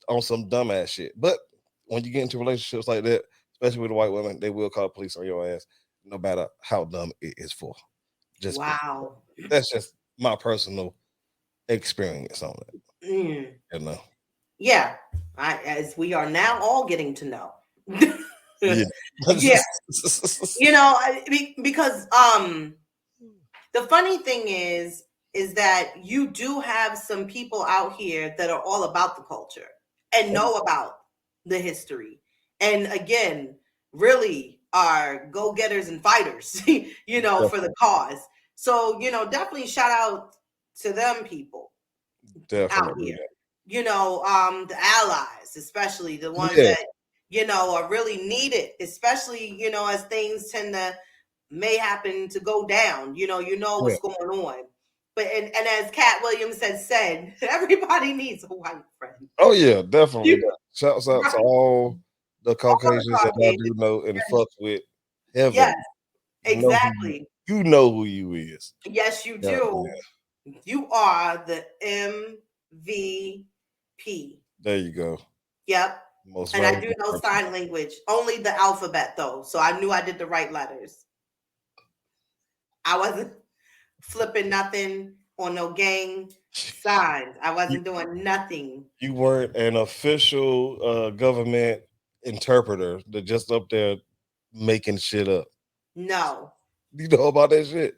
on some dumbass shit. But when you get into relationships like that, especially with the white women, they will call the police on your ass, no matter how dumb it is for. Just Wow. that's just my personal experience on it. Mm. You know. Yeah. As we are now all getting to know. Yeah. Yeah. Because the funny thing is that you do have some people out here that are all about the culture and know about the history. And again, really are go-getters and fighters, for the cause. So, definitely shout out to them people out Definitely. here. The allies, especially the ones Yeah. that, are really needed, especially, as things tend to may happen to go down. You know Yeah. what's going on. But and as Cat Williams has said, everybody needs a white friend. Oh yeah, definitely. You- Shouts out to right. all the All the Caucasians that I do Caucasians. know and fuck with heavily. Yes, You know who exactly. you know who you is. Yes, you Yeah, do. You are the MVP. there you go. Yep. Most And I do valuable know person. sign language, only the alphabet though. So I knew I did the right letters. I wasn't flipping nothing on no gang signs. I You, wasn't doing nothing. you weren't an official government interpreter that just up there making shit up. No. You know about that shit?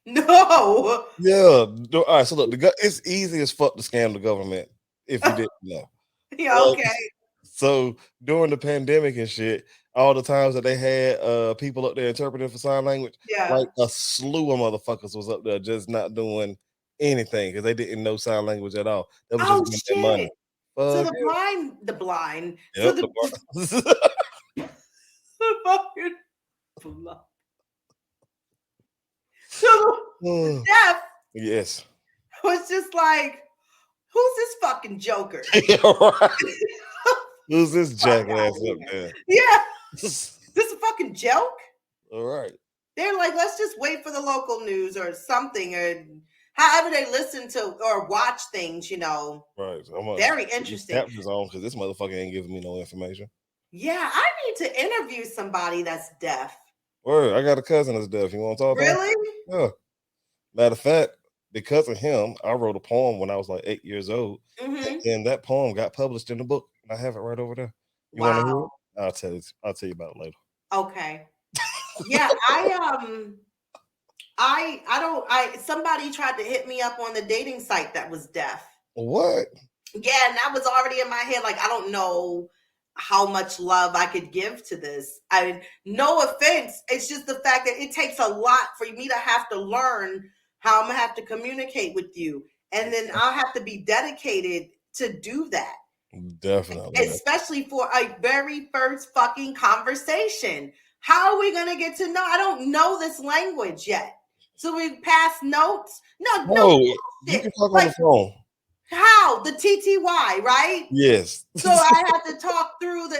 No. Yeah. All right. So look, it's easy as fuck to scam the government if you didn't know. Yeah, okay. So during the pandemic and shit, all the times that they had people up there interpreting for sign language, Yeah. like a slew of motherfuckers was up there just not doing anything because they didn't know sign language at all. They was just Oh getting their money. shit. So Fuck the blind. yeah. So Yep. the fucking blind. So the deaf Yes. was just like, who's this fucking joker? Yeah, right. Who's this Fuck jackass outta up there? Yeah. This a fucking joke? All right. They're like, let's just wait for the local news or something, or however they listen to or watch things, Right. I'm gonna Very keep these interesting. captions on because this motherfucker ain't giving me no information. Yeah, I need to interview somebody that's deaf. Word, I got a cousin that's deaf. You want to talk to him? Really? Yeah. Matter of fact, because of him, I wrote a poem when I was like 8 years old, Mm-hmm. and that poem got published in the book. And I have it right over there. You want to hear Wow. it? I'll tell you. I'll tell you about it later. Okay. Yeah, somebody tried to hit me up on the dating site that was deaf. What? Yeah, and that was already in my head. Like, I don't know how much love I could give to this. No offense. It's just the fact that it takes a lot for me to have to learn how I'm gonna have to communicate with you. And then I'll have to be dedicated to do that. Definitely. Especially for a very first fucking conversation. How are we gonna get to know? I don't know this language yet. So we pass notes? No You shit. can talk on Like, the phone. how? The TTY, right? Yes. So I have to talk through the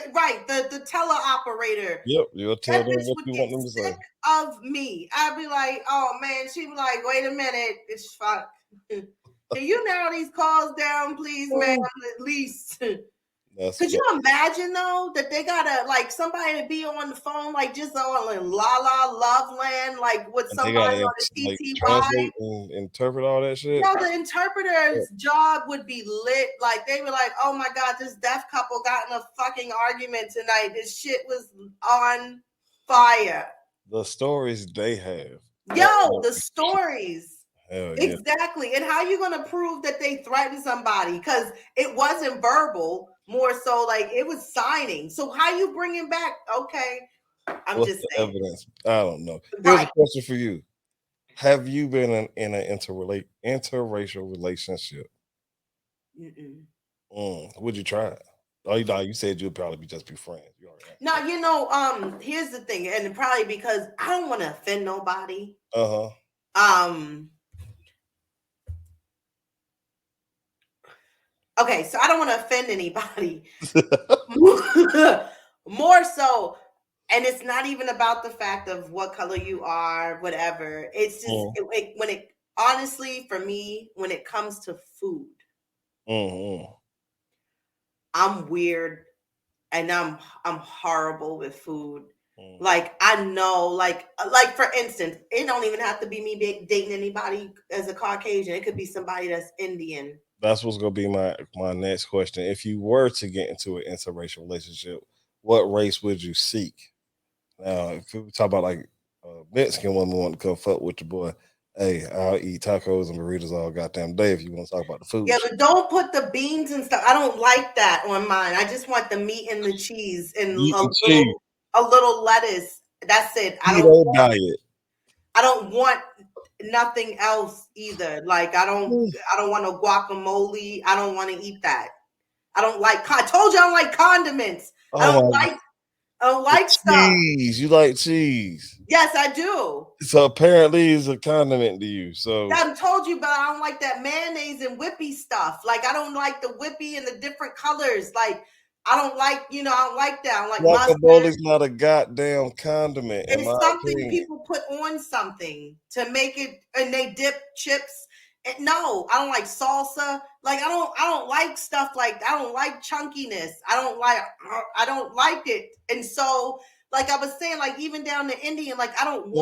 teleoperator. Yep. You'll tell That them bitch what would you get want them to sick say. of me. I'd be like, oh man, she'd be like, wait a minute, it's fine. Can you narrow these calls down, please, ma'am? At least. Could you imagine though that they gotta like somebody to be on the phone like just all in La La Love Land like with somebody on the like, TTY? translate and interpret all that shit. No, the interpreter's job would be lit. Like they were like, "Oh my god, this deaf couple got in a fucking argument tonight. This shit was on fire." The stories they have. Yo, the stories. Hell yeah. Exactly. And how you gonna prove that they threatened somebody? Because it wasn't verbal, more so like it was signing. So how you bringing back? Okay, What's just the saying. evidence? I don't know. Here's a question for you: have you been in an interracial relationship? Would you try it? Oh, you said you'd probably just be friends. Now, here's the thing, and probably because I don't want to offend nobody. Okay, so I don't want to offend anybody. More so, and it's not even about the fact of what color you are, whatever. It's just honestly, for me, when it comes to food, I'm weird and I'm horrible with food. Like I know, like for instance, it don't even have to be me dating anybody as a Caucasian. It could be somebody that's Indian. That's what's gonna be my next question. If you were to get into an interracial relationship, what race would you seek? Now, if we talk about like a Mexican woman wanting to come fuck with your boy, hey, I'll eat tacos and burritos all goddamn day if you want to talk about the food. Yeah, but don't put the beans and stuff. I don't like that on mine. I just want the meat and the cheese and a little lettuce. That's it. I don't want nothing else either. Like I don't want no guacamole. I don't want to eat that. I don't like. I told you I don't like condiments. I don't like stuff. Cheese. You like cheese? Yes, I do. So apparently, it's a condiment to you. So I told you, but I don't like that mayonnaise and whippy stuff. Like I don't like the whippy and the different colors. Like I don't like, I don't like that. I don't like guacamole's not a goddamn condiment. It's something people put on something to make it, and they dip chips. And no, I don't like salsa. Like I don't like stuff like that. I don't like chunkiness. I don't like it. And so, like I was saying, like even down to Indian, like I don't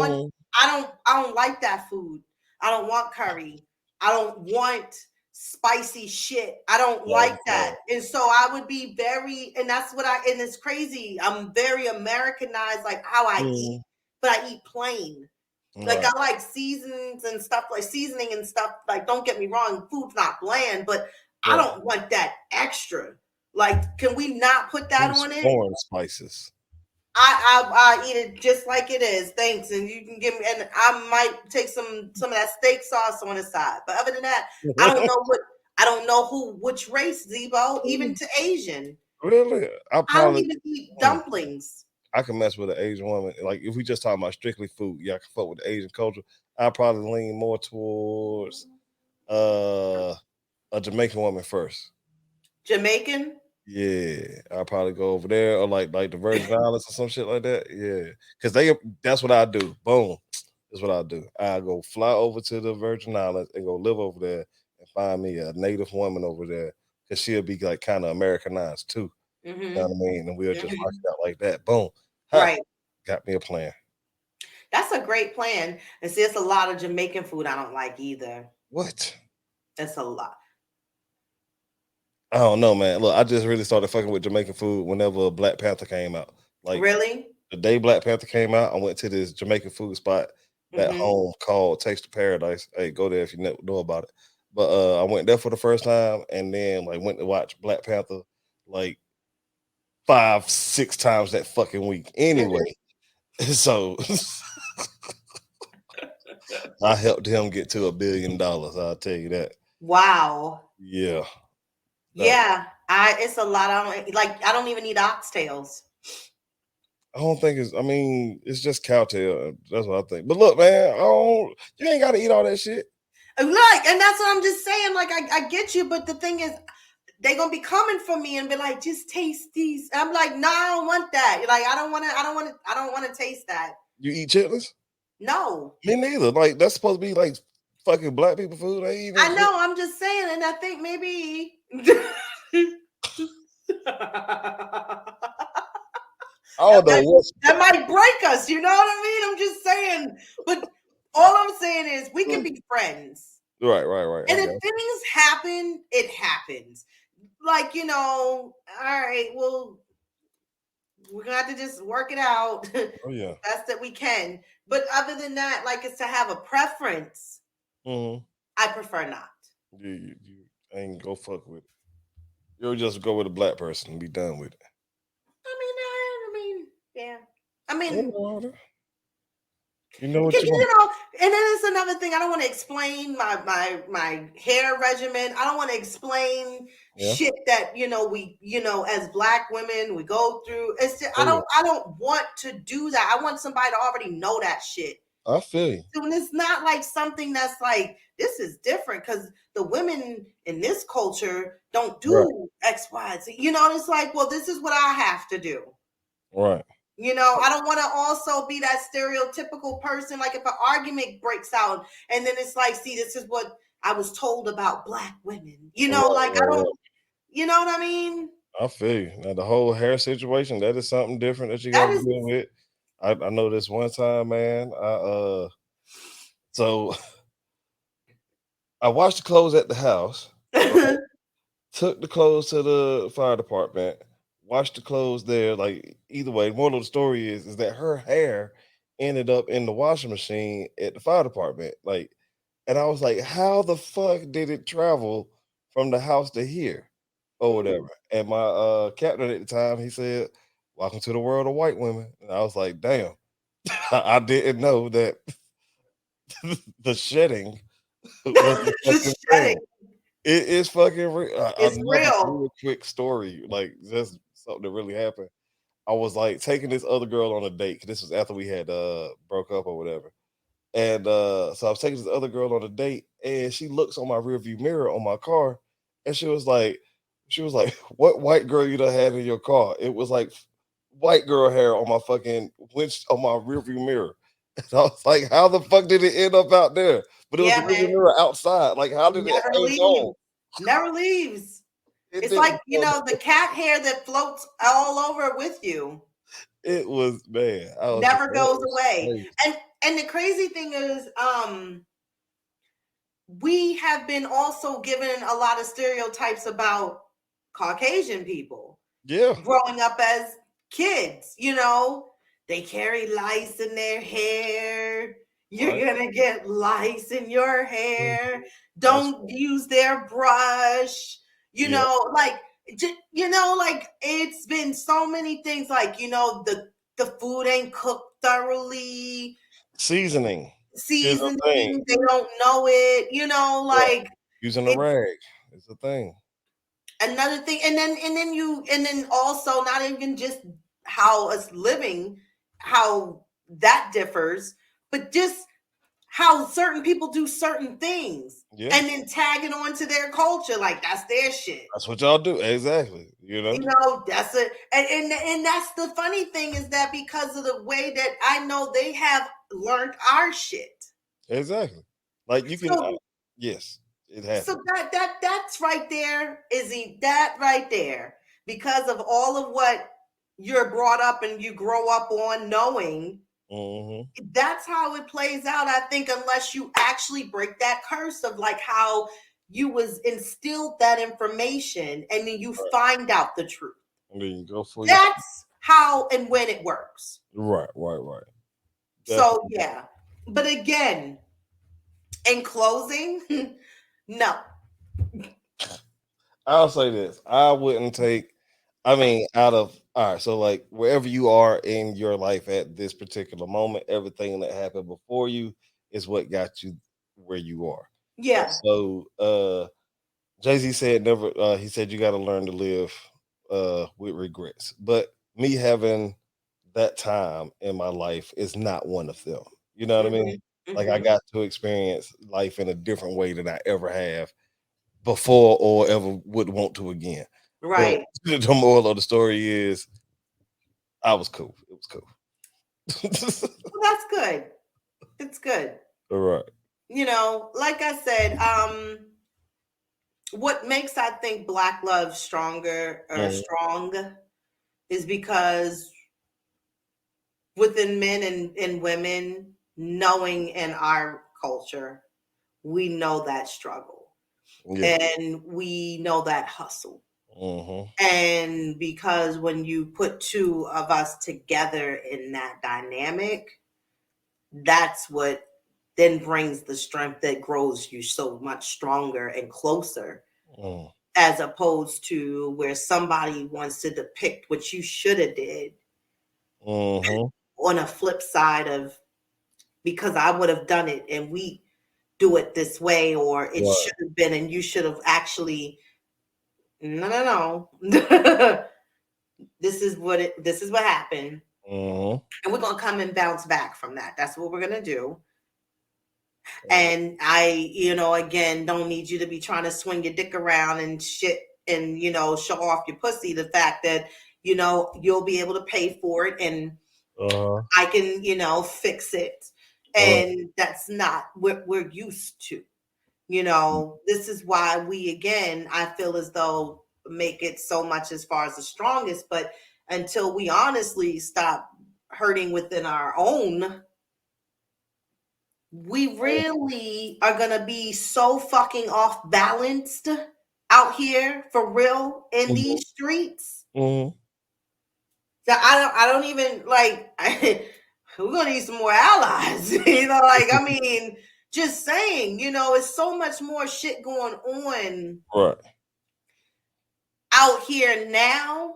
like that food. I don't want curry. I don't want spicy shit. I don't like that. And so I would be and that's what and it's crazy. I'm very Americanized, like how I eat, but I eat plain. Like I like seasonings and stuff, like seasoning and stuff. Like, don't get me wrong, food's not bland, but I don't want that extra. Like, can we not put that on it? Foreign spices. I eat it just like it is. Thanks. And you can give me, and I might take some of that steak sauce on the side. But other than that, I don't know which race, ZEBO, even to Asian. Really? I don't even eat dumplings. I can mess with an Asian woman. Like if we just talking about strictly food, I can fuck with the Asian culture. I'll probably lean more towards a Jamaican woman first. Jamaican? Yeah, I'll probably go over there or like the Virgin Islands or some shit like that. Yeah, because that's what I do. Boom, that's what I do. I go fly over to the Virgin Islands and go live over there and find me a native woman over there because she'll be like kind of Americanized too. You know what I mean? And we'll just rock it out like that. Boom. Right. Got me a plan. That's a great plan. And see, it's a lot of Jamaican food I don't like either. What? That's a lot. I don't know, man. Look, I just really started fucking with Jamaican food whenever Black Panther came out. Like really? The day Black Panther came out, I went to this Jamaican food spot at home called Taste of Paradise. Hey, go there if you know about it. But I went there for the first time and then like went to watch Black Panther like 5-6 times that fucking week. Anyway, so I helped him get to $1 billion. I'll tell you that. Wow. Yeah. Yeah. It's a lot. I don't even need oxtails. I don't think it's just cowtail. That's what I think. But look, man, you ain't got to eat all that shit. Look, and that's what I'm just saying. Like, I get you, but the thing is, they're gonna be coming for me and be like, just taste these. I'm like, no, I don't want that. Like, I don't want to taste that. You eat chitlins? No. Me neither. Like, that's supposed to be like fucking black people food. I know, I'm just saying, and I think maybe I don't know what. That might break us, you know what I mean? I'm just saying. But all I'm saying is we can be friends. Right. And if things happen, it happens. Like, all right, well, we're gonna have to just work it out. Oh yeah. Best that we can. But other than that, like, it's to have a preference. Mm-hmm. I prefer not. You ain't go fuck with it. You'll just go with a black person and be done with it. Yeah. You know what Because, you want. and then it's another thing. I don't want to explain my hair regimen. I don't want to explain shit that we as black women we go through. It's just, I don't want to do that. I want somebody to already know that shit. I feel you. And it's not like something that's like, this is different because the women in this culture don't do X, Y, Z. It's like, well, this is what I have to do. Right. I don't want to also be that stereotypical person. Like if an argument breaks out and then it's like, see, this is what I was told about black women. I don't, you know what I mean? I feel you. Now the whole hair situation, that is something different that you got to deal with. I know this one time, man. So I washed the clothes at the house, took the clothes to the fire department, washed the clothes there. Like either way, moral of the story is that her hair ended up in the washing machine at the fire department. Like, and I was like, how the fuck did it travel from the house to here or whatever? And my captain at the time, he said, "Welcome to the world of white women." And I was like, damn, I didn't know that the shedding was a fucking thing. It is fucking real. It's real. Real quick story, like just something that really happened. I was like taking this other girl on a date. This was after we had broke up or whatever. And so I was taking this other girl on a date, and she looks on my rearview mirror on my car, and she was like, "What white girl you done had in your car?" It was like white girl hair on my fucking on my rearview mirror. And I was like, "How the fuck did it end up out there?" But it was a rearview mirror outside. Like, how did it hang on? Never leaves. It's like the cat hair that floats all over with you. It was, man. Never goes away. And the crazy thing is, we have been also given a lot of stereotypes about Caucasian people. Yeah. Growing up as kids, they carry lice in their hair. You're gonna get lice in your hair. Don't use their brush. Like it's been so many things. Like the food ain't cooked thoroughly. Seasoning, they don't know it. Using a rag is a thing. Another thing, and then also not even just how us living, how that differs, but just how certain people do certain things, and then tag it onto their culture, like that's their shit. That's what y'all do, exactly. That's it, and that's the funny thing is that because of the way that I know they have learned our shit. Exactly, like you can. Yes. It happens. So that's right there, Izzy. That right there, because of all of what you're brought up and you grow up on knowing, that's how it plays out. I think unless you actually break that curse of like how you was instilled that information and then you find out the truth. And then you go for that's how and when it works. Right. Definitely. So yeah, but again, in closing. No. I'll say this. I wouldn't take, out of, all right, so like wherever you are in your life at this particular moment, everything that happened before you is what got you where you are. Yeah. So Jay-Z said he said you got to learn to live with regrets. But me having that time in my life is not one of them. You know what I mean? Like I got to experience life in a different way than I ever have before or ever would want to again. Right. But the moral of the story is I was cool. It was cool. Well, that's good. It's good. All right. Like I said, what makes I think Black love stronger or strong is because within men and women, knowing in our culture, we know that struggle and we know that hustle. And because when you put two of us together in that dynamic, that's what then brings the strength that grows you so much stronger and closer, as opposed to where somebody wants to depict what you should have did on a flip side of, because I would have done it and we do it this way, or it should have been and you should have actually, no. This is what happened. And we're gonna come and bounce back from that. That's what we're gonna do. And I, again, don't need you to be trying to swing your dick around and shit and, show off your pussy. The fact that, you'll be able to pay for it and I can, fix it. And that's not what we're used to. This is why we, again, I feel as though make it so much as far as the strongest, but until we honestly stop hurting within our own, we really are going to be so fucking off balanced out here for real in these streets. That I don't even like, we're going to need some more allies, I mean, just saying, it's so much more shit going on out here now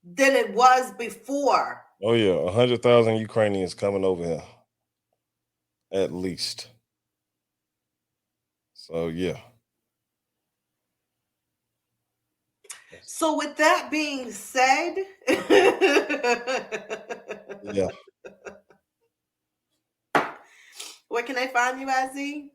than it was before. Oh yeah, 100,000 Ukrainians coming over here, at least. So yeah. So with that being said, yeah. Where can I find you, Azzy?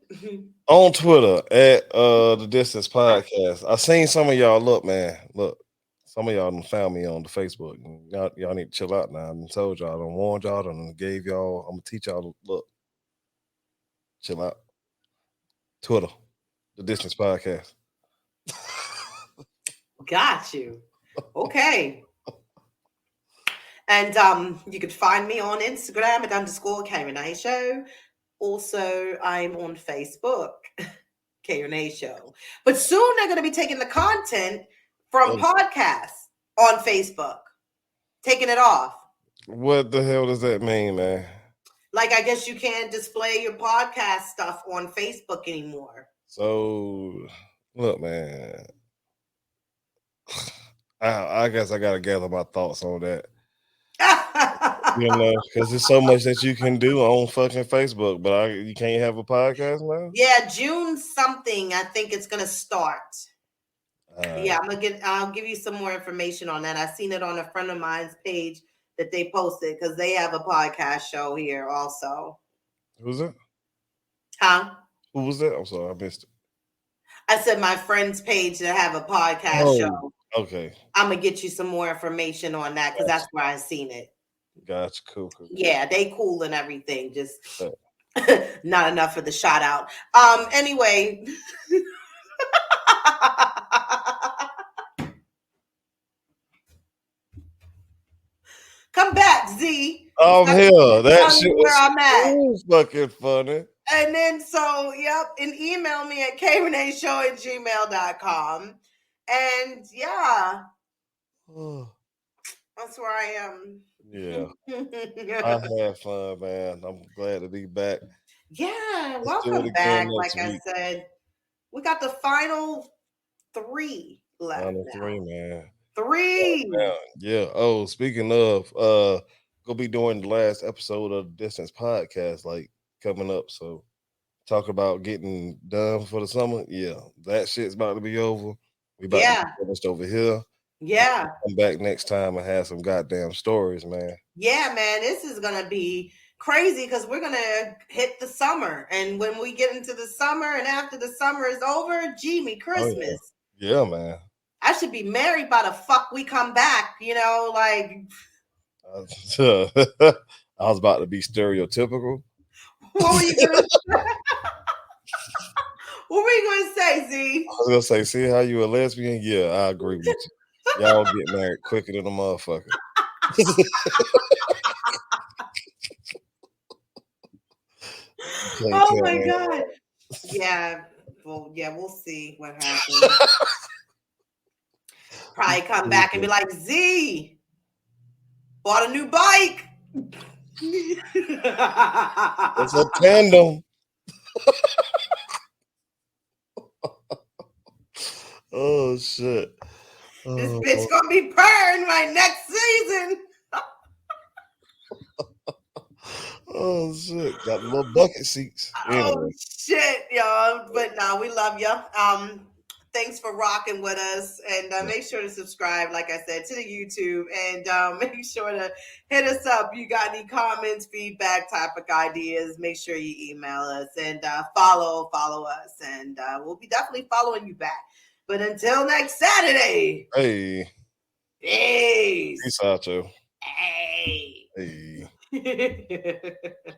On Twitter at The Distance Podcast. I seen some of y'all. Look, man. Look, some of y'all done found me on the Facebook. Y'all need to chill out now. I told y'all, I done warned y'all, I done gave y'all. I'm gonna teach y'all. Look, chill out. Twitter, The Distance Podcast. Got you. Okay. And you could find me on Instagram at _K-Rene Show. Also, I'm on Facebook, K-Rene Show. But soon they're going to be taking the content from podcasts on Facebook, taking it off. What the hell does that mean, man? Like, I guess you can't display your podcast stuff on Facebook anymore. So, look, man. I guess I got to gather my thoughts on that. Because there's so much that you can do on fucking Facebook, but you can't have a podcast now? Yeah, June something, I think it's going to start. Yeah, I'll give you some more information on that. I seen it on a friend of mine's page that they posted because they have a podcast show here also. Who's that? Huh? Who was that? I'm sorry, I missed it. I said my friend's page that have a podcast show. Okay. I'm going to get you some more information on that because that's where I seen it. Gotcha. Cool. Yeah, they cool and everything. Just not enough for the shout out. Anyway. Come back, Z. I'm here. That shit where I'm at. Was fucking funny. And then, and email me at kreneshow@gmail.com. And yeah, that's where I am. Yeah. I had fun, man. I'm glad to be back. Yeah, welcome back. Like I said, we got the final 3 left. Final 3, man. 3. Yeah. Oh, speaking of, gonna be doing the last episode of the Distance Podcast, like coming up. So talk about getting done for the summer. Yeah, that shit's about to be over. We about to be finished over here. Yeah. Come back next time and have some goddamn stories, man. Yeah, man. This is gonna be crazy because we're gonna hit the summer. And when we get into the summer and after the summer is over, Christmas. Oh, yeah, man. I should be married by the fuck we come back, like. I was about to be stereotypical. What were you gonna say? What were you gonna say, Z? I was gonna say, see how you a lesbian? Yeah, I agree with you. Y'all get married quicker than a motherfucker. Can't Oh tell my me. god. Yeah. Well, yeah, we'll see what happens. Probably come back and be like, Z, bought a new bike. It's a tandem. Oh shit. This Oh, bitch gonna be purring my next season. oh shit. Got little bucket seats. Oh Anyway. shit, y'all. But no, we love you. Thanks for rocking with us, and make sure to subscribe, like I said, to the YouTube, and make sure to hit us up. You got any comments, feedback, topic ideas? Make sure you email us and follow us, and we'll be definitely following you back. But until next Saturday, Hey. peace. Peace out, yo. Hey. Hey.